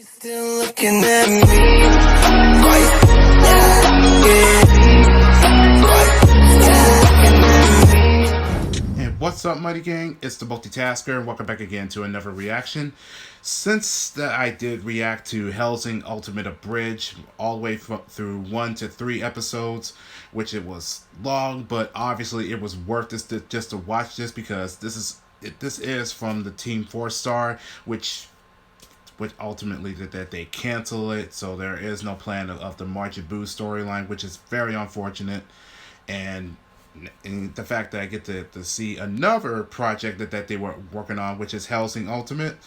Still looking at me. And what's up, Mighty Gang? It's the Multitasker, and welcome back again to another reaction. Since I did react to Hellsing Ultimate Abridged all the way through 1 to 3 episodes, which it was long, but obviously it was worth it just to watch this because this is from the Team 4-Star, which ultimately that they cancel it, so there is no plan of the Marjabu storyline, which is very unfortunate. And the fact that I get to see another project that they were working on, which is Hellsing Ultimate,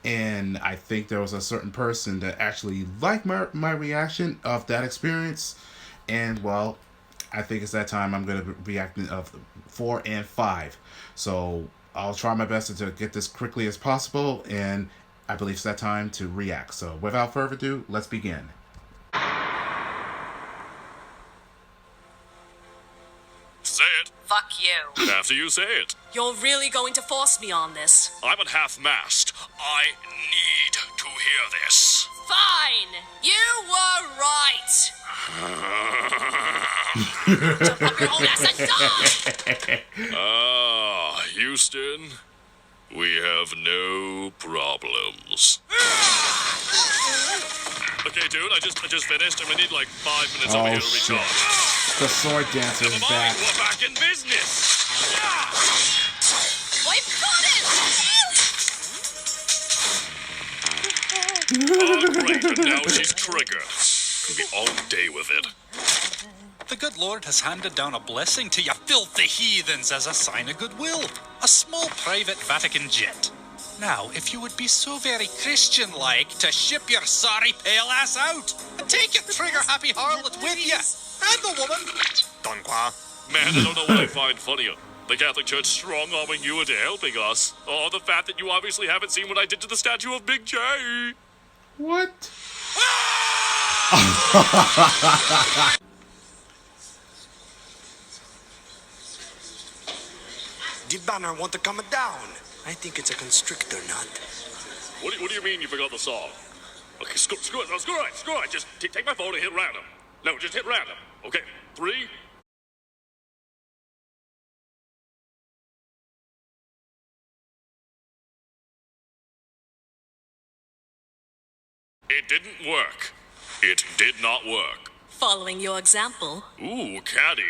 and I think there was a certain person that actually liked my reaction of that experience, and well, I think it's that time I'm going to be reacting of 4 and 5. So I'll try my best to get this quickly as possible, and I believe it's that time to react. So without further ado, let's begin. Say it. Fuck you. After you say it. You're really going to force me on this? I'm at half-mast. I need to hear this. Fine! You were right! Jump up your own ass and die! Houston, we have no problems. Okay, dude, I just finished, and we need like 5 minutes over here to recharge. The sword dancer is back. We're back in business. I've got it! Oh, great, and now she's triggered. Could be all day with it. The good Lord has handed down a blessing to you filthy heathens as a sign of goodwill. A small private Vatican jet. Now, if you would be so very Christian-like to ship your sorry pale ass out and take your trigger-happy harlot with you. And the woman. Man, I don't know what I find funnier. The Catholic Church strong-arming you into helping us, or the fact that you obviously haven't seen what I did to the statue of Big J. What? The banner want to come down. I think it's a constrictor nut. What do you mean you forgot the song? Okay, screw it. Just take my phone and hit random. No, just hit random. Okay, 3. It didn't work. It did not work. Following your example. Ooh, caddy.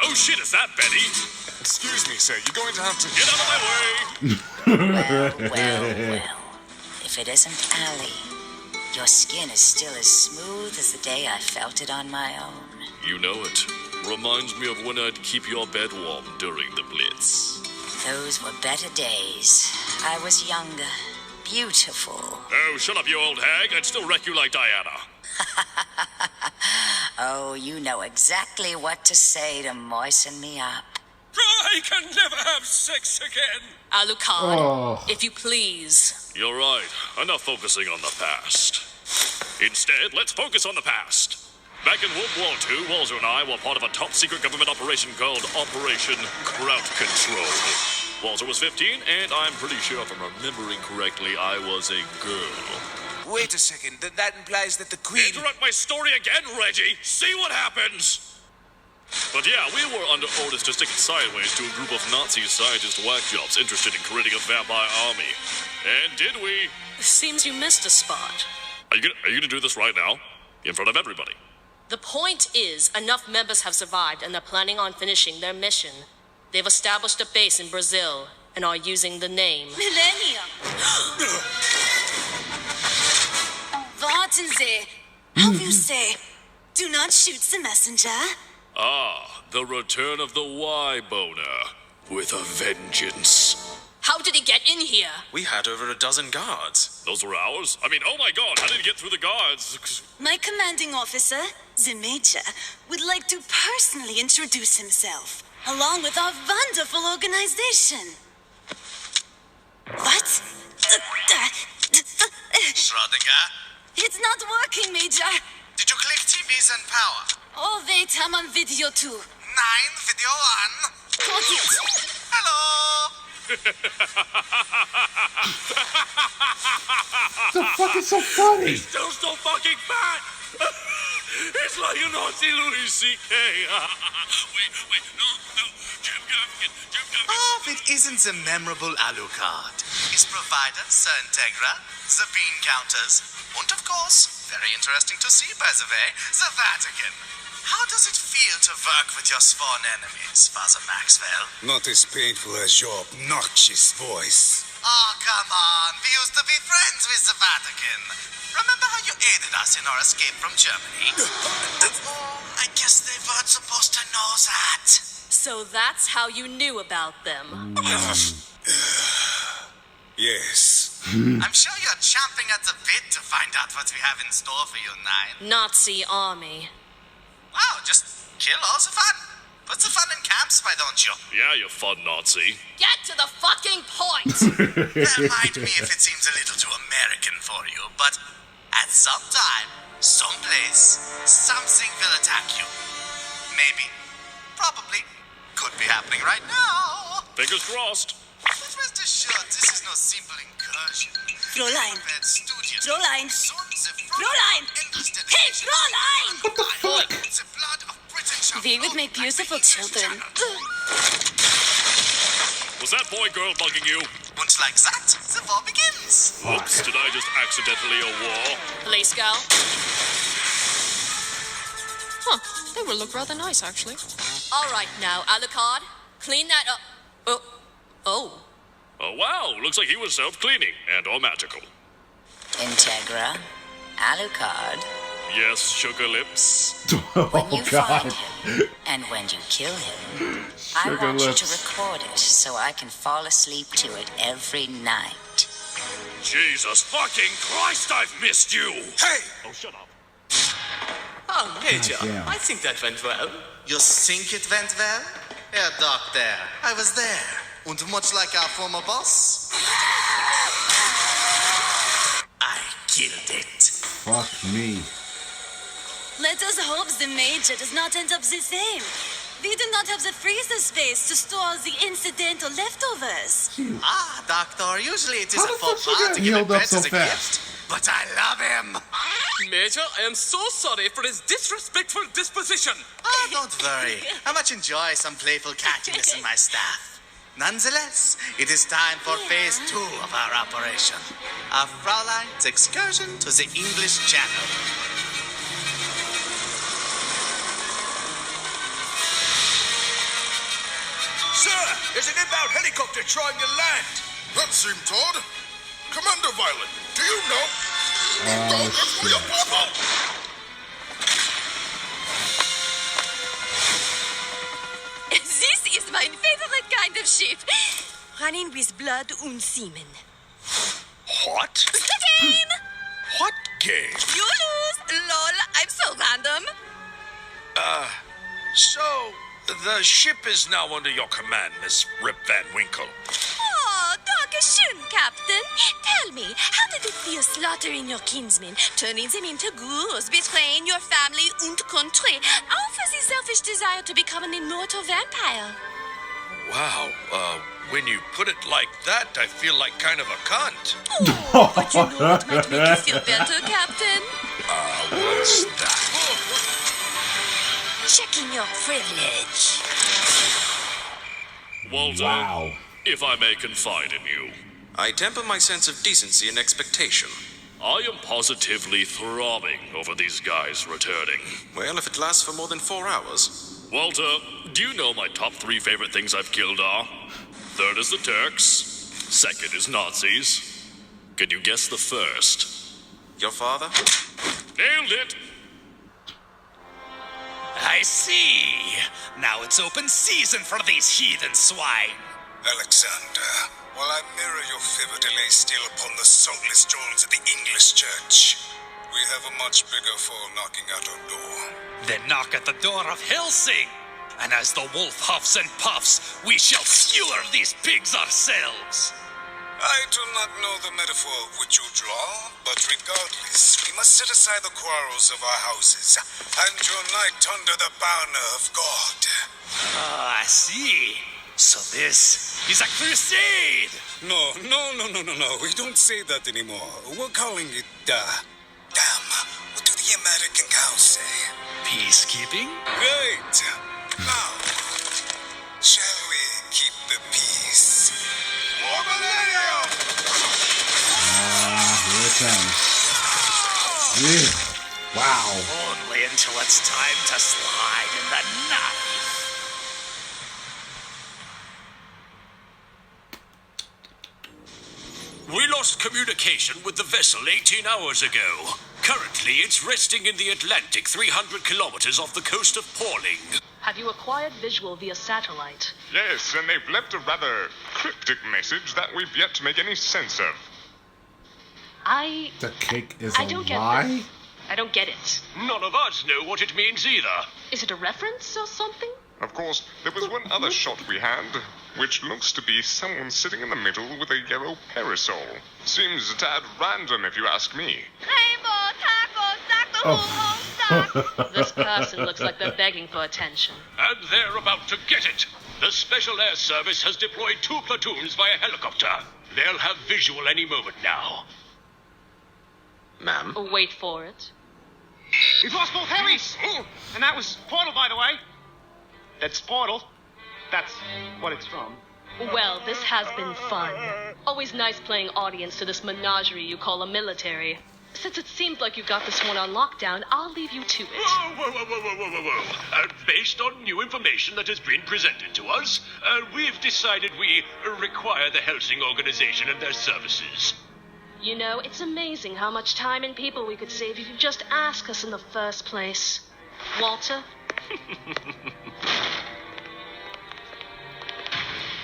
Oh shit, is that Betty? Excuse me, sir. You're going to have to... Get out of my way! Well. If it isn't Allie, your skin is still as smooth as the day I felt it on my own. You know it. Reminds me of when I'd keep your bed warm during the Blitz. Those were better days. I was younger, beautiful. Oh, shut up, you old hag. I'd still wreck you like Diana. Oh, you know exactly what to say to moisten me up. I can never have sex again! Alucard, if you please. You're right. Enough focusing on the past. Instead, let's focus on the past. Back in World War II, Walzer and I were part of a top-secret government operation called Operation Crowd Control. Walzer was 15, and I'm pretty sure if I'm remembering correctly, I was a girl. Wait a second. That implies that the Queen... Interrupt my story again, Reggie! See what happens! But yeah, we were under orders to stick it sideways to a group of Nazi scientist whack jobs interested in creating a vampire army. And did we? Seems you missed a spot. Are you gonna do this right now? In front of everybody? The point is, enough members have survived and they're planning on finishing their mission. They've established a base in Brazil and are using the name Millennium. Warten Sie. How you say? Do not shoot the messenger. Ah, the return of the Y-boner. With a vengeance. How did he get in here? We had over a dozen guards. Those were ours? I mean, oh my god, how did he get through the guards? My commanding officer, the Major, would like to personally introduce himself, along with our wonderful organization. What? Schrödinger? It's not working, Major. Did you click TVs and power? Oh, wait, I'm on video too. 9, video 1. Got it. Hello. The fuck is so funny? Still so fucking fat! It's like a Nazi Louis C.K. wait, no. Jim Gaffigan. Oh, it isn't the memorable Alucard. His provider, Sir Integra, the bean counters, and of course, very interesting to see, by the way, the Vatican. How does it feel to work with your sworn enemies, Father Maxwell? Not as painful as your obnoxious voice. Oh, come on. We used to be friends with the Vatican. Remember how you aided us in our escape from Germany? Oh, I guess they weren't supposed to know that. So that's how you knew about them. Yes. I'm sure you're champing at the bit to find out what we have in store for you, Nine. Nazi army. Wow, just kill all the fun. Put the fun in camps, why don't you? Yeah, you fun Nazi. Get to the fucking point! Remind me if it seems a little too American for you, but at some time, someplace, something will attack you. Maybe, probably, could be happening right now. Fingers crossed. But rest assured, this is no simple incursion. Fräulein. Red studio. Fräulein. Soon the Fräulein. Endless Hey, dedication Fräulein! What the fuck? The blood of Britain shall They would flow make like beautiful the English children. Channel. Was that boy girl bugging you? And like that, the war begins. Oops, did I just accidentally a war? Police gal? Huh, they will look rather nice, actually. All right, now, Alucard, clean that up. Oh. Oh wow, looks like he was self-cleaning and or magical. Integra, Alucard, Yes, sugar lips. when you Oh, God. find him and when you kill him, I Sugar want you lips. to record it so I can fall asleep to it every night. Jesus fucking Christ, I've missed you! Hey! Oh, shut up. Oh, Major, damn. I think that went well. You think it went well? Herr Doctor, I was there. And much like our former boss, I killed it. Fuck me. Let us hope the Major does not end up the same. We do not have the freezer space to store the incidental leftovers. Ah, Doctor, usually it is How a the faux fuck she pas got to give a healed up pet so as a fast? gift. But I love him. Major, I am so sorry for his disrespectful disposition. Oh, don't worry. I much enjoy some playful cattiness in my staff. Nonetheless, it is time for phase 2 of our operation. Our Fräulein's excursion to the English Channel. Sir, there's an inbound helicopter trying to land. That seemed odd. Commander Violet, do you know? Oh, shit. This is my favorite kind of ship. Running with blood and semen. What? The game! What game? You lose! Lol, I'm so random. So, the ship is now under your command, Miss Rip Van Winkle. Oh, danke schön, Captain. Tell me, how did it feel slaughtering your kinsmen, turning them into ghouls, betraying your family and country, all for the selfish desire to become an immortal vampire? Wow, when you put it like that, I feel like kind of a cunt. Oh, but you know what might make you feel better, Captain? What's that? Checking your privilege. Walter, Wow. if I may confide in you, I temper my sense of decency and expectation. I am positively throbbing over these guys returning. Well, if it lasts for more than 4 hours. Walter, do you know my top 3 favorite things I've killed are? Third is the Turks. Second is Nazis. Can you guess the first? Your father? Nailed it! I see. Now it's open season for these heathen swine. Alexander, while I mirror your favor to lay still upon the saltless jones of the English church, we have a much bigger foe knocking at our door. Then knock at the door of Hellsing. And as the wolf huffs and puffs, we shall skewer these pigs ourselves. I do not know the metaphor of which you draw, but regardless, we must set aside the quarrels of our houses and unite under the banner of God. Ah, I see. So this is a crusade! No. We don't say that anymore. We're calling it, damn, what do the American cows say? Peacekeeping? Great! Now, shall we keep the peace? For millennium! Here it comes. Yeah. Wow. Only until it's time to slide in the knife. We lost communication with the vessel 18 hours ago. Currently, it's resting in the Atlantic 300 kilometers off the coast of Porling. Have you acquired visual via satellite? Yes, and they've left a rather cryptic message that we've yet to make any sense of. The cake is I a don't get lie? this. I don't get it. None of us know what it means either. Is it a reference or something? Of course, there was one other shot we had, which looks to be someone sitting in the middle with a yellow parasol. Seems a tad random, if you ask me. This person looks like they're begging for attention. And they're about to get it. The Special Air Service has deployed 2 platoons via helicopter. They'll have visual any moment now. Ma'am? Wait for it. We've lost both helis! And that was Portal, by the way. That's Portal. That's what it's from. Well, this has been fun. Always nice playing audience to this menagerie you call a military. Since it seems like you got this one on lockdown, I'll leave you to it. Whoa. Based on new information that has been presented to us, we've decided we require the Hellsing organization and their services. You know, it's amazing how much time and people we could save if you just ask us in the first place. Walter?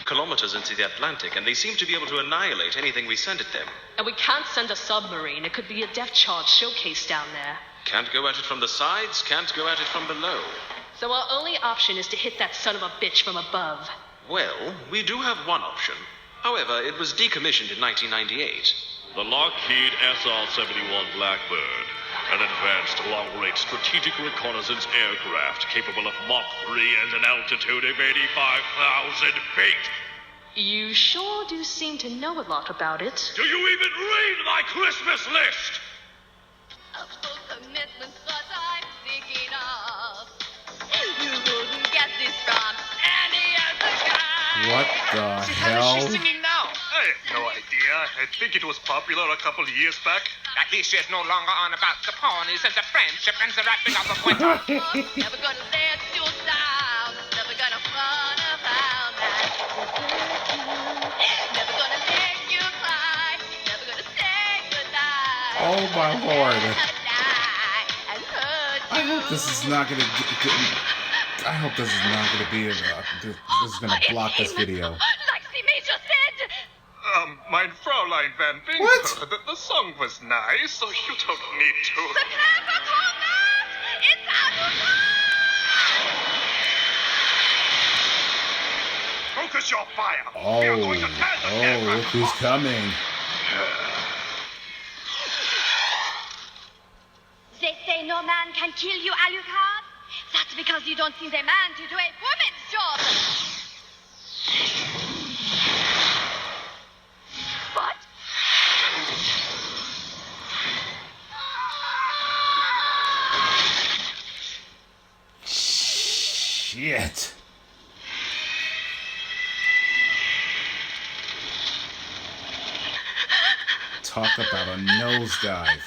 Kilometers into the Atlantic, and they seem to be able to annihilate anything we send at them. And we can't send a submarine. It could be a depth charge showcase down there. Can't go at it from the sides, can't go at it from below. So our only option is to hit that son of a bitch from above. Well, we do have one option. However, it was decommissioned in 1998. The Lockheed SR-71 Blackbird, an advanced long-range strategic reconnaissance aircraft capable of Mach 3 and an altitude of 85,000 feet. You sure do seem to know a lot about it. Do you even read my Christmas list? Of those commitments that I'm thinking of. You wouldn't get this from any other guy. What the hell? How is she singing now? I have no idea. I think it was popular a couple of years back. At least she's no longer on about the ponies and the friendship and the wrapping up of winter. Never gonna let you down. Never gonna run around that. Never gonna let you cry. Never gonna say goodnight. Oh my lord. And hurt I hope this is not gonna I hope this is not gonna be this is gonna block this video. Like the Major said. Mein Fräulein Van Winkle, What? the song was nice, so you don't need to. The camera Thomas! It's Alucard! Focus your fire. We are going to turn the camera. Look who's coming. They say no man can kill you, Alucard. That's because you don't think the man to do a woman's job. What? Shit. Talk about a nosedive.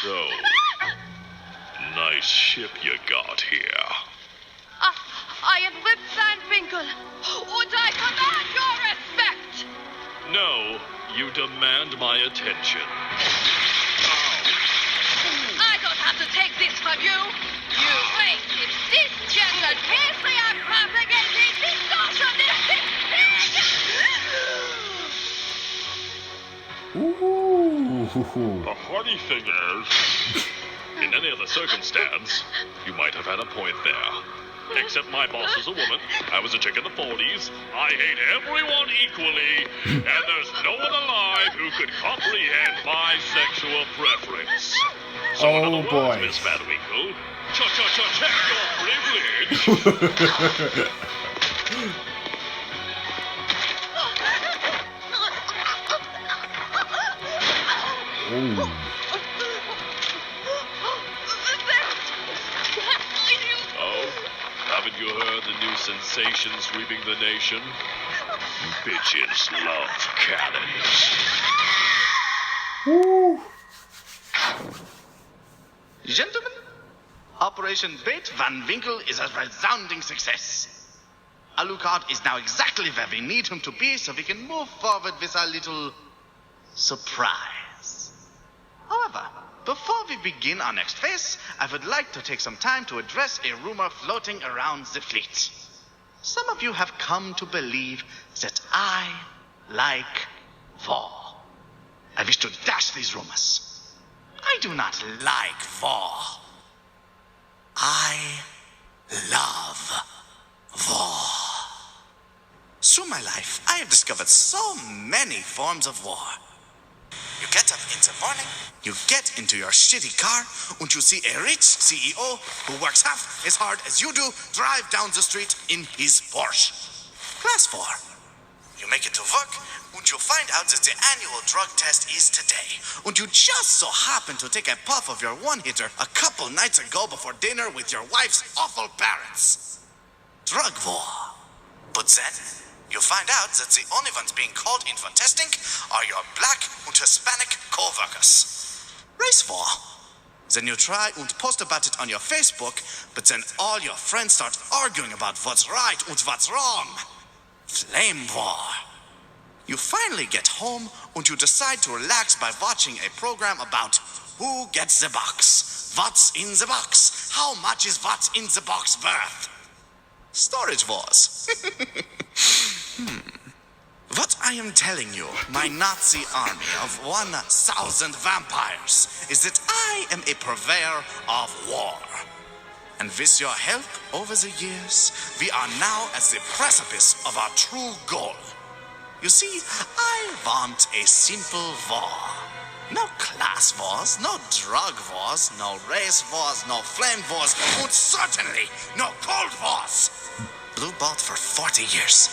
So, nice ship you got here. I am Rip Van Winkle. Would I command your respect? No, you demand my attention. I don't have to take this from you. You racist, cisgender, patriarch propagating, misogynistic Ooh. The funny thing is, in any other circumstance, you might have had a point there. Except my boss is a woman, I was a chick in the 40s, I hate everyone equally, and there's no one alive who could comprehend my sexual preference. So in other words, Miss Van Winkle, check your privilege. Oh, haven't you heard the new sensation sweeping the nation? Bitches love cannons. Gentlemen, Operation Bait Van Winkle is a resounding success. Alucard is now exactly where we need him to be so we can move forward with our little surprise. However, before we begin our next phase, I would like to take some time to address a rumor floating around the fleet. Some of you have come to believe that I like war. I wish to dash these rumors. I do not like war. I love war. Through my life, I have discovered so many forms of war. You get up in the morning, you get into your shitty car, and you see a rich CEO who works half as hard as you do drive down the street in his Porsche. Class 4. You make it to work, and you find out that the annual drug test is today. And you just so happen to take a puff of your one-hitter a couple nights ago before dinner with your wife's awful parents. Drug war. But then, you find out that the only ones being called in for testing are your black and Hispanic co-workers. Race war. Then you try and post about it on your Facebook, but then all your friends start arguing about what's right and what's wrong. Flame war. You finally get home and you decide to relax by watching a program about who gets the box, what's in the box, how much is what's in the box worth. Storage wars. What I am telling you, my Nazi army of 1,000 vampires, is that I am a purveyor of war. And with your help over the years, we are now at the precipice of our true goal. You see, I want a simple war. No class wars, no drug wars, no race wars, no flame wars, and certainly no cold wars. Blue bought for 40 years.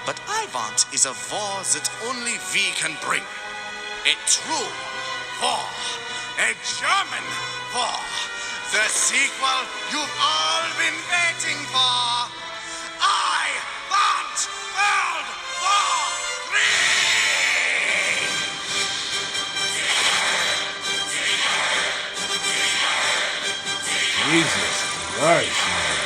What I want is a war that only we can bring. A true war. A German war. The sequel you've all been waiting for. I want World War III! Jesus Christ, man.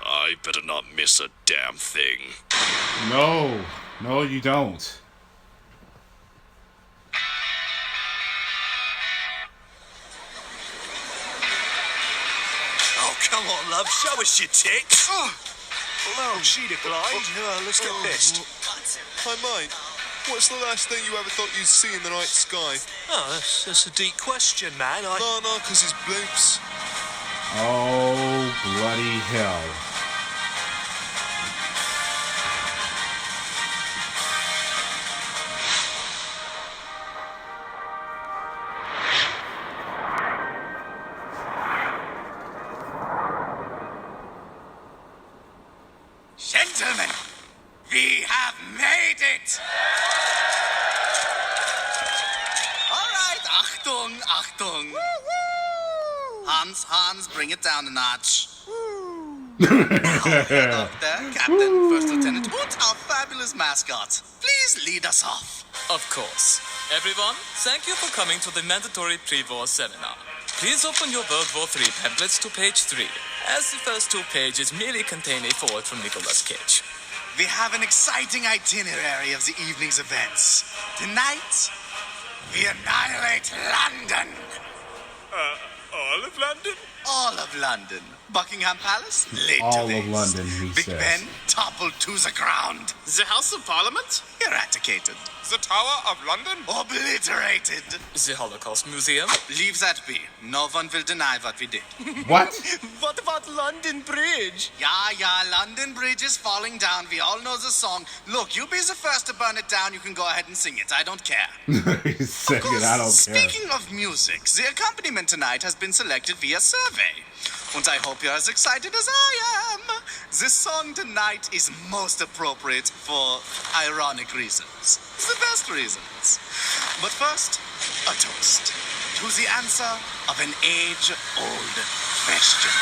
I better not miss a damn thing. No, no, you don't. Oh, come on, love. Show us your tits. Oh, she declined. Let's get pissed. Hi, mate. What's the last thing you ever thought you'd see in the night sky? Oh, that's a deep question, man. No, 'cause it's bloops. Oh, bloody hell. Gentlemen, we have made it! All right, Achtung, Achtung. Hans, bring it down a notch. Now, Doctor, Captain, First Lieutenant, and our fabulous mascot. Please lead us off. Of course. Everyone, thank you for coming to the mandatory pre-war seminar. Please open your World War III pamphlets to page 3, as the first 2 pages merely contain a foreword from Nicolas Cage. We have an exciting itinerary of the evening's events. Tonight, we annihilate London. All of London? All of London. Buckingham Palace? Laid All to of this. London, he Big says. Ben toppled to the ground. The House of Parliament? Eradicated. The Tower of London? Obliterated. The Holocaust Museum? Leave that be. No one will deny what we did. What? What about London Bridge? Yeah, London Bridge is falling down. We all know the song. Look, you be the first to burn it down. You can go ahead and sing it. I don't care. He's singing, I don't care. Speaking of music, the accompaniment tonight has been selected via survey. And I hope you're as excited as I am. This song tonight is most appropriate for ironic reasons. The best reasons. But first, a toast to the answer of an age-old question.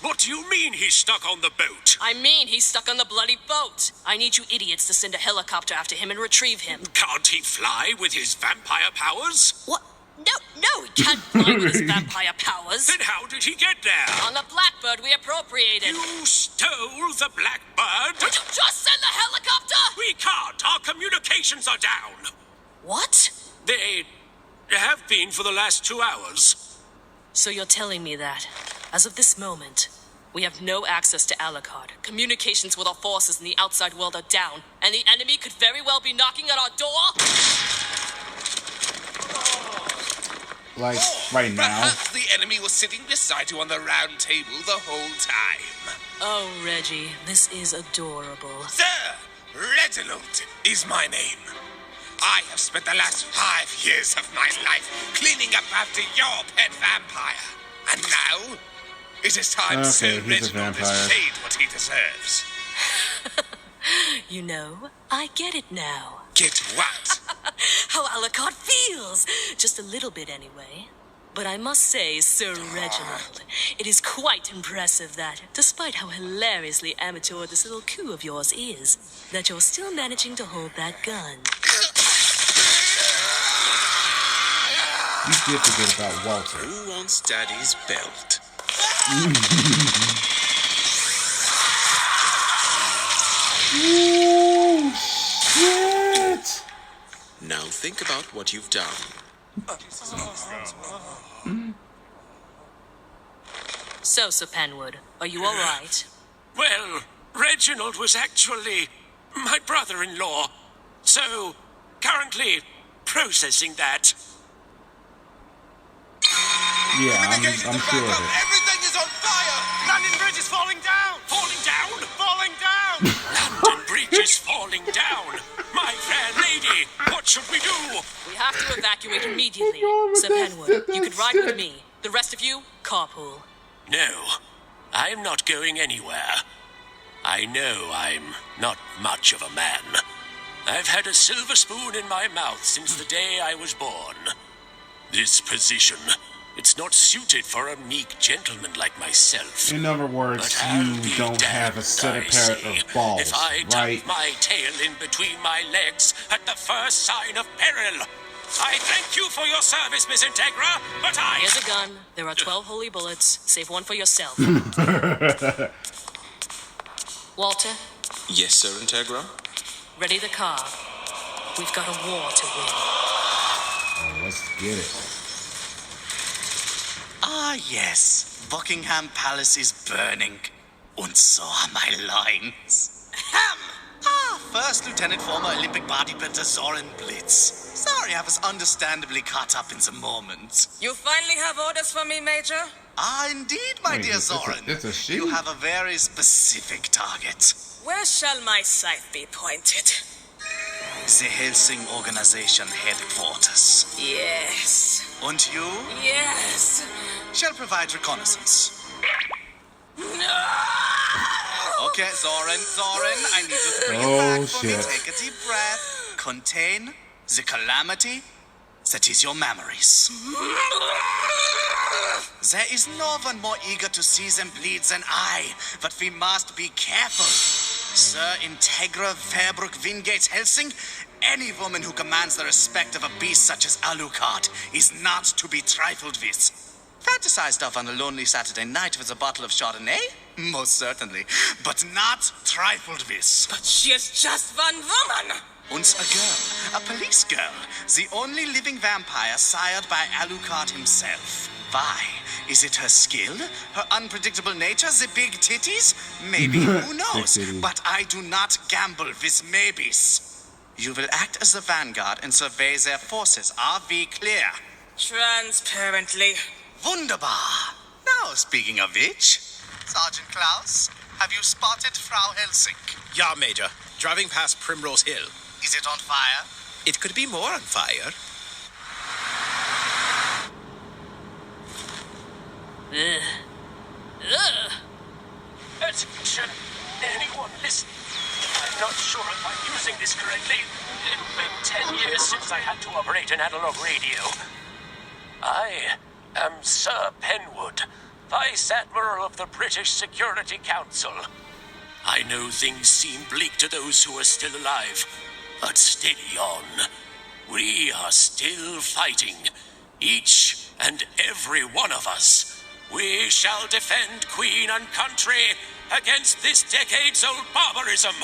What do you mean he's stuck on the boat? I mean, he's stuck on the bloody boat. I need you idiots to send a helicopter after him and retrieve him. Can't he fly with his vampire powers? What? No, he can't fly with his vampire powers. Then how did he get there? On the Blackbird we appropriated. You stole the Blackbird? Would you just send the helicopter? We can't. Our communications are down. What? They have been for the last 2 hours. So you're telling me that, as of this moment, we have no access to Alucard. Communications with our forces in the outside world are down, and the enemy could very well be knocking at our door? Like, right now. Perhaps the enemy was sitting beside you on the round table the whole time. Oh, Reggie, this is adorable. Sir, Reginald is my name. I have spent the last 5 years of my life cleaning up after your pet vampire. And now, it is time Sir Reginald is paid what he deserves. You know, I get it now. Get what? How Alucard feels! Just a little bit, anyway. But I must say, Sir Reginald, it is quite impressive that, despite how hilariously amateur this little coup of yours is, that you're still managing to hold that gun. You did forget about Walter. Who wants Daddy's belt? Ooh, shit! Now think about what you've done. So, Sir Penwood, are you all right? Well, Reginald was actually my brother-in-law. So, currently processing that. Yeah, I'm sure of it. Everything is on fire! London Bridge is falling down! Falling down? Falling down! London Bridge is falling down! My fair lady, what should we do? We have to evacuate immediately. Sir Penwood, you could ride with me. The rest of you, carpool. No, I'm not going anywhere. I know I'm not much of a man. I've had a silver spoon in my mouth since the day I was born. This position, it's not suited for a meek gentleman like myself. In other words, you don't have a set of pair of balls, if I right? tuck my tail in between my legs at the first sign of peril. I thank you for your service, Miss Integra, but I... Here's a gun. There are 12 holy bullets. Save one for yourself. Walter, Yes, Sir Integra? ready the car. We've got a war to win. Oh, let's get it. Ah, yes. Buckingham Palace is burning. And so are my loins. Ham! Ah, First Lieutenant former Olympic bodybuilder Zoran Blitz. Sorry, I was understandably caught up in the moment. You finally have orders for me, Major? Ah, indeed, my Wait, dear it's a- Zoran. it's a she? You have a very specific target. Where shall my scythe be pointed? The Hellsing organization headquarters. Yes. And you? Yes. Shall provide reconnaissance. No! Okay, Zoran, I need you to bring it back for me. Take a deep breath. Contain the calamity that is your memories. There is no one more eager to see them bleed than I, but we must be careful. Sir Integra Verbruck Wingate Hellsing, any woman who commands the respect of a beast such as Alucard is not to be trifled with. Fantasized of on a lonely Saturday night with a bottle of Chardonnay? Most certainly, but not trifled with. But she is just one woman! And a girl, a police girl, the only living vampire sired by Alucard himself. Why? Is it her skill? Her unpredictable nature? The big titties? Maybe, who knows? But I do not gamble with maybes. You will act as the vanguard and survey their forces. Are we clear? Transparently. Wunderbar. Now, speaking of which, Sergeant Klaus, have you spotted Frau Hellsing? Ja, Major. Driving past Primrose Hill. Is it on fire? It could be more on fire. Attention, anyone listen? I'm not sure if I'm using this correctly. It's been 10 years since I had to operate an analog radio. I am Sir Penwood, Vice Admiral of the British Security Council. I know things seem bleak to those who are still alive, but steady on. We are still fighting, each and every one of us. We shall defend Queen and country against this decades-old barbarism.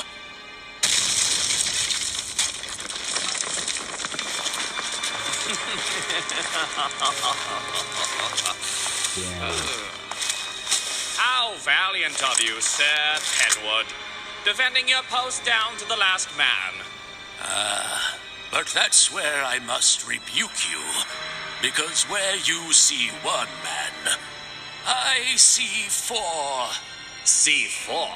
How valiant of you, Sir Penwood. Defending your post down to the last man. But that's where I must rebuke you. Because where you see one man, I see four. C4.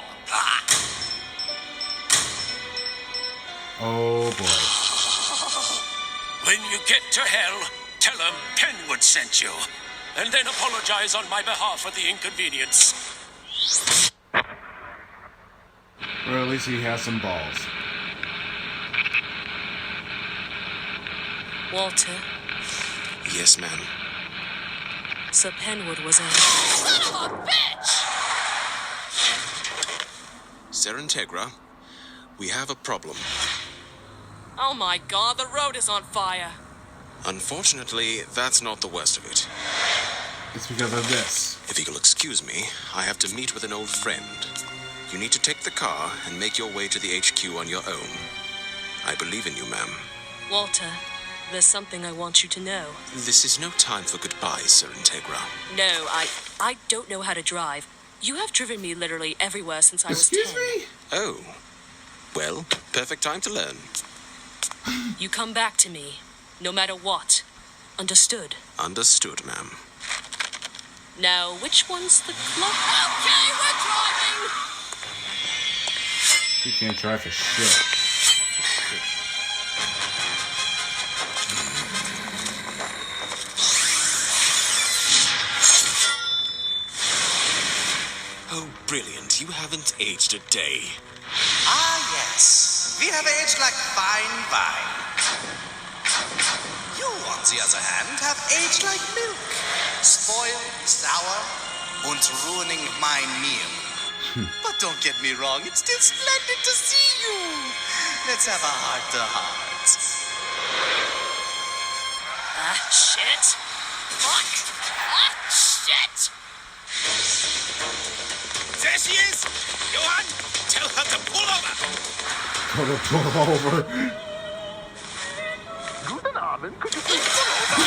Oh boy. When you get to hell, tell them Penwood sent you. And then apologize on my behalf for the inconvenience. Or at least he has some balls. Walter, Yes, ma'am. Sir Penwood was a... Son of a bitch! Sir Integra, we have a problem. Oh my god, the road is on fire. Unfortunately, that's not the worst of it. It's because of this. If you'll excuse me, I have to meet with an old friend. You need to take the car and make your way to the HQ on your own. I believe in you, ma'am. Walter, there's something I want you to know. This is no time for goodbyes, Sir Integra. No, I don't know how to drive. You have driven me literally everywhere since I was 10. Excuse me? Oh. Well, perfect time to learn. You come back to me, no matter what. Understood? Understood, ma'am. Now, which one's the clock? Okay, we're driving! You can't drive for shit. Oh, brilliant. You haven't aged a day. Ah, yes. We have aged like fine wine. You, on the other hand, have aged like milk. Spoiled, sour, and ruining my meal. But don't get me wrong, it's still splendid to see you. Let's have a heart-to-heart. Ah, shit! Fuck! Ah, shit! There she is! Johann, tell her to pull over! Go to pull over. Guten Abend, could you please pull over?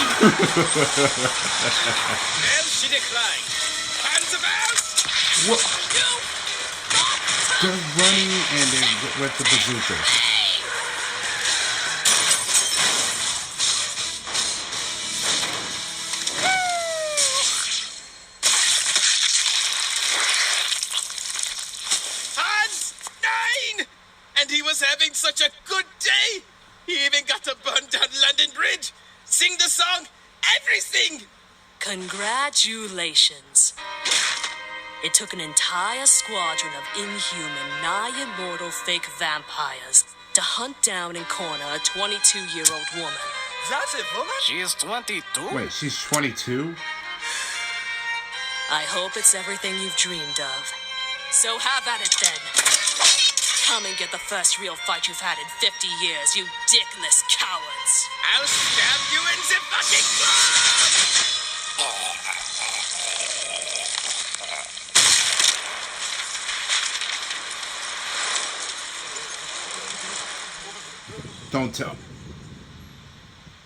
No, she declined. Hands about! What? They're running and they with the bazookas. having such a good day. He even got to burn down London Bridge, sing the song, everything. Congratulations. It took an entire squadron of inhuman, nigh-immortal fake vampires to hunt down and corner a 22-year-old woman. That's a woman? She is 22? Wait, she's 22? I hope it's everything you've dreamed of. So have at it then. Come and get the first real fight you've had in 50 years, you dickless cowards. I'll stab you in the fucking Don't tell.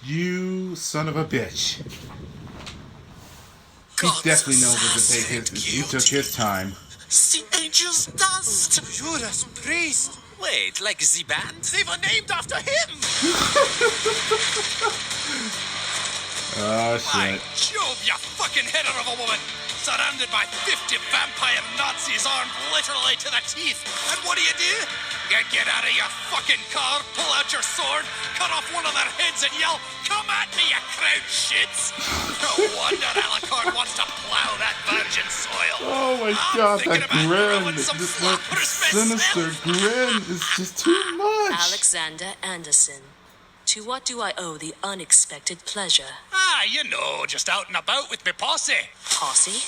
You son of a bitch. He definitely knows what to take his. He took his time. The angel's dust. Judas Priest. Wait, like the band? They were named after him. Oh By shit. Jove, you fucking header of a woman! Surrounded by 50 vampire Nazis armed literally to the teeth. And what do? You get out of your fucking car, pull out your sword, cut off one of their heads and yell, "Come at me, you crowd shits!" No wonder Alucard wants to plow that virgin soil. Oh my god, that grin. This sinister grin is just too much. Alexander Anderson. To what do I owe the unexpected pleasure? You know, just out and about with me posse. Posse?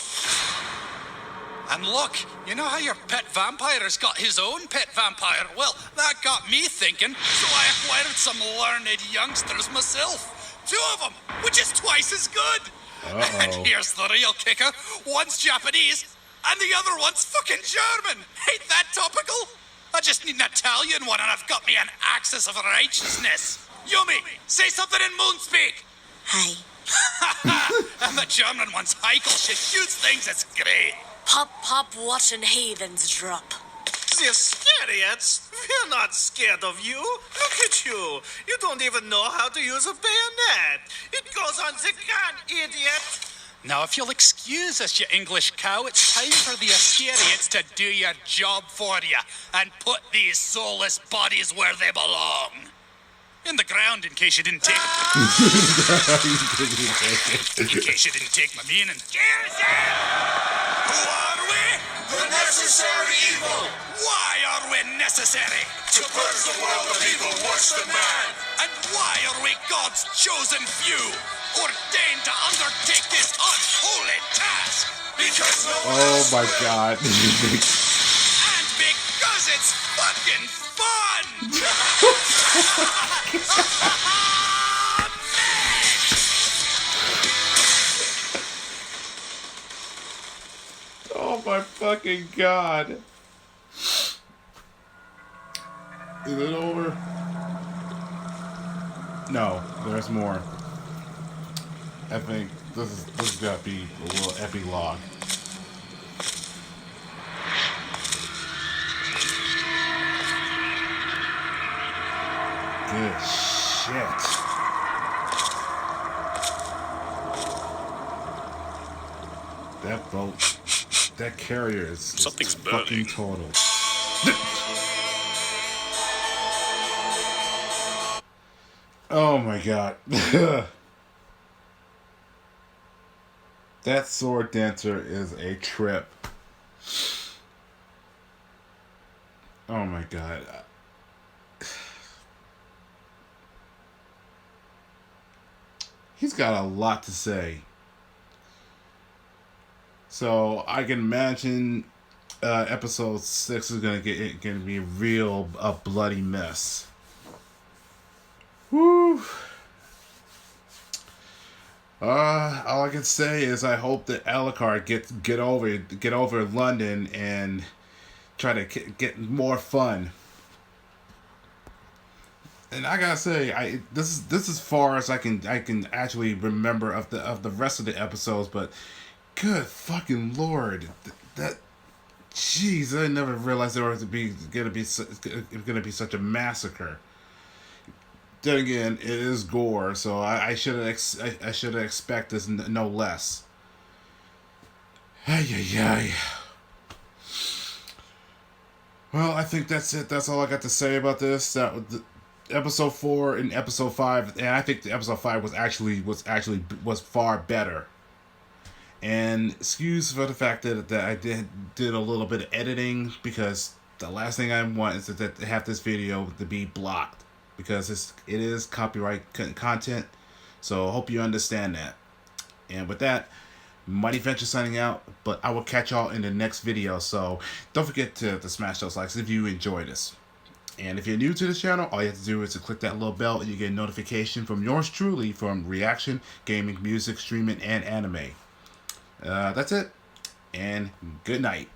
And look, you know how your pet vampire's got his own pet vampire? Well, that got me thinking, so I acquired some learned youngsters myself. 2 of them, which is twice as good. Uh-oh. And here's the real kicker. One's Japanese, and the other one's fucking German. Ain't that topical? I just need an Italian one, and I've got me an axis of righteousness. Yumi, say something in Moonspeak. Hi. And the German one's Heikel. She shoots things, it's great. Pop, pop, watching heathens drop. The Iscariots? We're not scared of you. Look at you. You don't even know how to use a bayonet. It goes on the gun, idiot. Now, if you'll excuse us, you English cow, it's time for the Iscariots to do your job for you and put these soulless bodies where they belong. In the ground, in case you didn't take it. In case you didn't take my meaning. Who are we? The necessary evil. Why are we necessary? To purge the world of evil worse than man. And why are we God's chosen few, ordained to undertake this unholy task? Because no one Oh else my will. god. And because it's fucking fun! Oh my fucking god. Is it over? No, there's more. I think this is gotta be a little epilogue. Good shit. That boat, that carrier is Something's fucking burning. total. Oh my god. That sword dancer is a trip. Oh my god. He's got a lot to say. So I can imagine episode 6 is gonna be a bloody mess. Woo. All I can say is I hope that Alucard get over London and try to get more fun. And I gotta say, this is as far as I can actually remember of the rest of the episodes. But good fucking lord, that jeez, I never realized there was gonna be such a massacre. Then again, it is gore, so I should have expected no less. Ay ay ay. Well, I think that's it. That's all I got to say about this. That was episode 4 and episode 5, and I think the episode 5 was far better. And excuse for the fact that I did a little bit of editing, because the last thing I want is to have this video to be blocked, because it is copyright content. So I hope you understand that. And with that, Mighty Venture signing out, but I will catch y'all in the next video. So don't forget to smash those likes if you enjoy this. And if you're new to this channel, all you have to do is to click that little bell and you get a notification from yours truly from reaction, gaming, music, streaming, and anime. That's it, and good night.